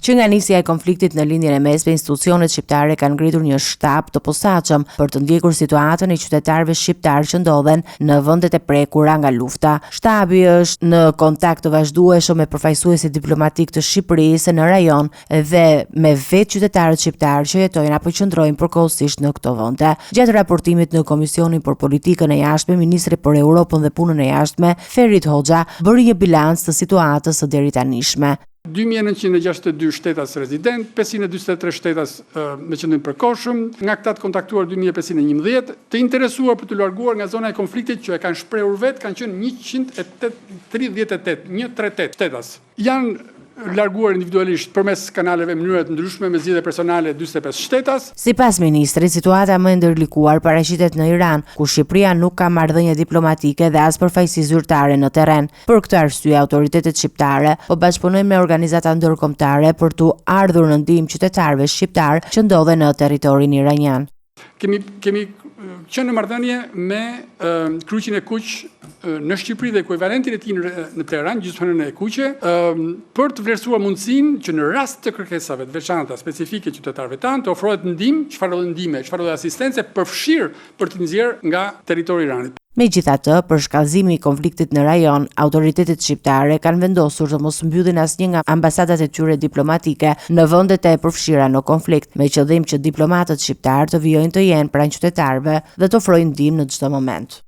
Që nga nisja e konfliktit në lindjen e mesme, institucionet shqiptare kanë ngritur një shtab të posaçëm për të ndjekur situatën e qytetarëve shqiptar që ndodhen në vendet e prekura nga lufta. Shtabi është në kontakt të vazhdueshëm me përfaqësuesit diplomatik të Shqipërisë në rajon dhe me vetë qytetarët shqiptar që jetojnë apo qëndrojnë përkohësisht në këto vende. Gjatë raportimit në Komisionin për Politikën e Jashtme, ministri për Europën dhe Punën e Jashtme, Ferit Hoxha, bëri një bilanc të situatës së deritanishme. 2962 shtetas rezident, 543 shtetas me qëndrim përkohshëm, nga këta të kontaktuar 2511, të interesuar për të larguar nga zona e konfliktit që e kanë shprehur vetë kanë qenë 138 shtetas. Janë larguar individualisht përmes kanaleve mënyra të ndryshme me zgjedhje personale 45 shtetas. Sipas ministrit, situata më e ndërlikuar paraqitet në Iran, ku Shqipëria nuk ka marrëdhënie diplomatike dhe as përfaqësi zyrtare në terren. Për këtë arsye, autoritetet shqiptare po bashkëpunojnë me organizata ndërkombëtare për t'u ardhur në ndihmë qytetarëve shqiptar që ndodhen në territorin iranian. Kemi qenë në marrëdhënie me Kryqin e Kuq në Shqipëri dhe ekuivalentin e tij në Tiranë, gjysmënën e Kuqe, për të vlerësuar mundësinë që në rast të kërkesave të veçanta specifike qytetarëve tanë të ofrohet ndihmë, çfarëdo ndihme, çfarëdo asistencë përfshirë për të nxjerrë nga territori i Iranit. Megjithatë, për shkallëzimin e konfliktit në rajon, autoritetet shqiptare kanë vendosur të mos mbyllin asnjë nga ambasadat e tyre diplomatike në vendet e përfshira në konflikt, me qëllim që diplomatët shqiptar të vijojnë të jenë pranë qytetarëve dhe të ofrojnë ndihmë në çdo moment.